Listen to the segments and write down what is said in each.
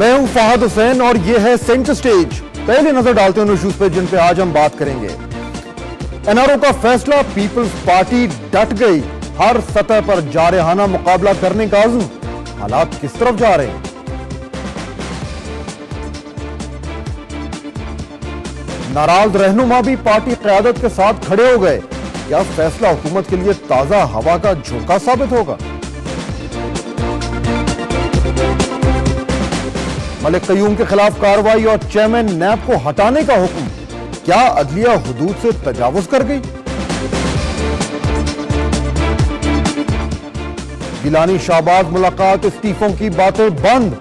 میں ہوں فہد حسین اور یہ ہے سینٹر سٹیج۔ پہلے نظر ڈالتے ہیں ان ایشوز پہ جن پہ آج ہم بات کریں گے۔ این آر او کا فیصلہ، پیپلز پارٹی ڈٹ گئی، ہر سطح پر جارحانہ مقابلہ کرنے کا عزم، حالات کس طرف جا رہے ہیں؟ ناراض رہنما بھی پارٹی قیادت کے ساتھ کھڑے ہو گئے، کیا فیصلہ حکومت کے لیے تازہ ہوا کا جھونکا ثابت ہوگا؟ ملک قیوم کے خلاف کارروائی اور چیئرمین نیب کو ہٹانے کا حکم، کیا عدلیہ حدود سے تجاوز کر گئی؟ گیلانی شہباز ملاقات، استعفوں کی باتیں بند،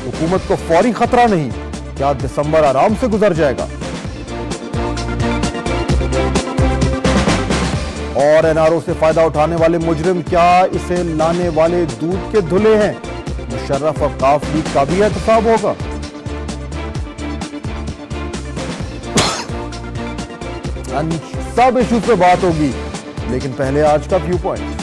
حکومت کو فوری خطرہ نہیں، کیا دسمبر آرام سے گزر جائے گا؟ اور این آر او سے فائدہ اٹھانے والے مجرم کیا اسے لانے والے دودھ کے دھلے ہیں؟ مشرف اور قاف لیگ کا بھی احتساب ہوگا۔ سب ایشوز پہ بات ہوگی، لیکن پہلے آج کا ویو پوائنٹ۔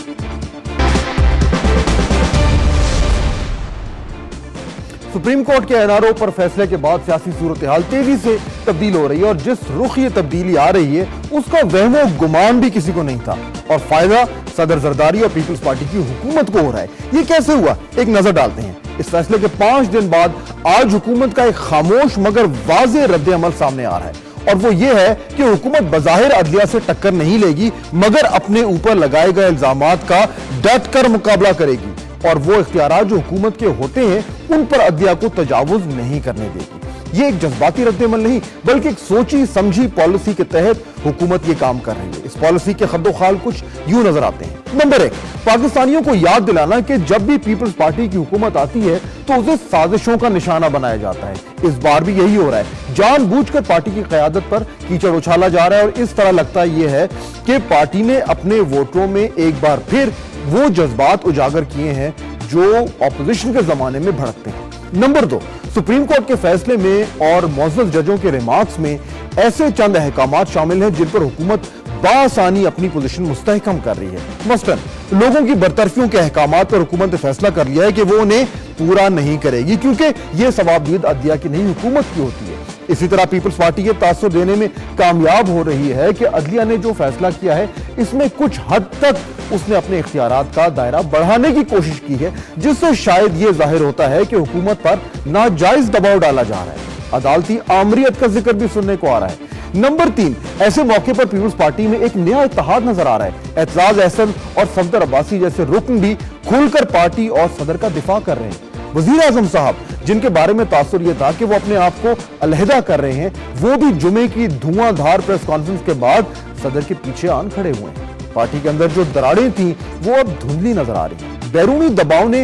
سپریم کورٹ کے این آر او پر فیصلے کے بعد سیاسی صورتحال تیزی سے تبدیل ہو رہی ہے، اور جس رخ یہ تبدیلی آ رہی ہے اس کا وہم و گمان بھی کسی کو نہیں تھا، اور فائدہ صدر زرداری اور پیپلز پارٹی کی حکومت کو ہو رہا ہے۔ یہ کیسے ہوا؟ ایک نظر ڈالتے ہیں۔ اس فیصلے کے 5 دن بعد آج حکومت کا ایک خاموش مگر واضح رد عمل سامنے آ رہا ہے، اور وہ یہ ہے کہ حکومت بظاہر عدلیہ سے ٹکر نہیں لے گی، مگر اپنے اوپر لگائے گئے الزامات کا ڈٹ کر مقابلہ کرے گی، اور وہ اختیارات جو حکومت کے ہوتے ہیں ان پر عدلیہ کو تجاوز نہیں کرنے دے گی۔ یہ ایک جذباتی رد عمل نہیں، بلکہ ایک سوچی سمجھی پالیسی کے تحت حکومت یہ کام کر رہی ہے۔ اس پالیسی کے خد و خال کچھ یوں نظر آتے ہیں۔ نمبر 1، پاکستانیوں کو یاد دلانا کہ جب بھی پیپلز پارٹی کی حکومت آتی ہے تو اسے سازشوں کا نشانہ بنایا جاتا ہے۔ اس بار بھی یہی ہو رہا ہے، جان بوجھ کر پارٹی کی قیادت پر کیچڑ اچھالا جا رہا ہے، اور اس طرح لگتا یہ ہے کہ پارٹی نے اپنے ووٹروں میں ایک بار پھر وہ جذبات اجاگر کیے ہیں جو اپوزیشن کے زمانے میں بھڑکتے ہیں۔ نمبر 2، سپریم کورٹ کے فیصلے میں اور معزز ججوں کے ریمارکس میں ایسے چند احکامات شامل ہیں جن پر حکومت بآسانی اپنی پوزیشن مستحکم کر رہی ہے۔ مثلا لوگوں کی برطرفیوں کے احکامات پر حکومت نے فیصلہ کر لیا ہے کہ وہ انہیں پورا نہیں کرے گی، کیونکہ یہ ثوابدید عدلیہ کی نہیں حکومت کی ہوتی ہے۔ اسی طرح پیپلز پارٹی یہ تاثر دینے میں کامیاب ہو رہی ہے کہ عدلیہ نے جو فیصلہ کیا ہے اس میں کچھ حد تک اس نے اپنے اختیارات کا دائرہ بڑھانے کی کوشش کی ہے، جس سے شاید یہ ظاہر ہوتا ہے کہ حکومت پر ناجائز دباؤ ڈالا جا رہا ہے۔ عدالتی آمریت کا ذکر بھی سننے کو آ رہا ہے۔ نمبر 3، ایسے موقع پر پیپلز پارٹی میں ایک نیا اتحاد نظر آ رہا ہے۔ اعتزاز احسن اور صفدر عباسی جیسے رکن بھی کھل کر پارٹی اور صدر کا دفاع کر رہے ہیں۔ وزیر اعظم صاحب، جن کے بارے میں تاثر یہ تھا کہ وہ اپنے آپ کو علیحدہ کر رہے ہیں، وہ بھی جمعے کی دھواں دھار پریس کانفرنس کے بعد صدر کے پیچھے آن کھڑے ہوئے ہیں۔ پارٹی کے اندر جو دراڑیں تھیں وہ اب دھندلی نظر آ رہی ہیں۔ بیرونی دباؤ نے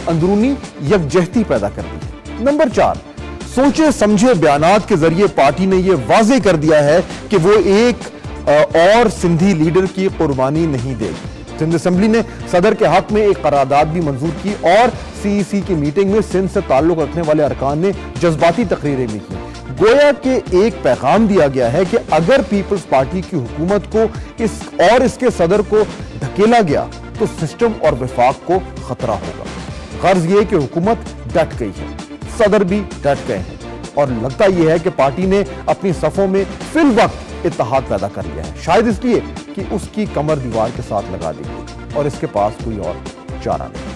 اندرونی یکجہتی پیدا کر دی ہے۔ نمبر 4، سوچے سمجھے بیانات کے ذریعے پارٹی نے یہ واضح کر دیا ہے کہ وہ ایک اور سندھی لیڈر کی قربانی نہیں دے گی۔ سندھ اسمبلی نے صدر کے حق میں ایک قرارداد بھی منظور کی، اور سی ای سی کی میٹنگ میں سندھ سے تعلق رکھنے والے ارکان نے جذباتی تقریریں بھی کی۔ گویا کہ ایک پیغام دیا گیا ہے کہ اگر پیپلز پارٹی کی حکومت کو اس کے صدر کو دھکیلا گیا تو سسٹم اور وفاق کو خطرہ ہوگا۔ غرض یہ کہ حکومت ڈٹ گئی ہے، صدر بھی ڈٹ گئے ہیں، اور لگتا یہ ہے کہ پارٹی نے اپنی صفوں میں فی الوقت اتحاد پیدا کر لیا ہے، شاید اس لیے کہ اس کی کمر دیوار کے ساتھ لگا دی گئی اور اس کے پاس کوئی اور چارہ نہیں۔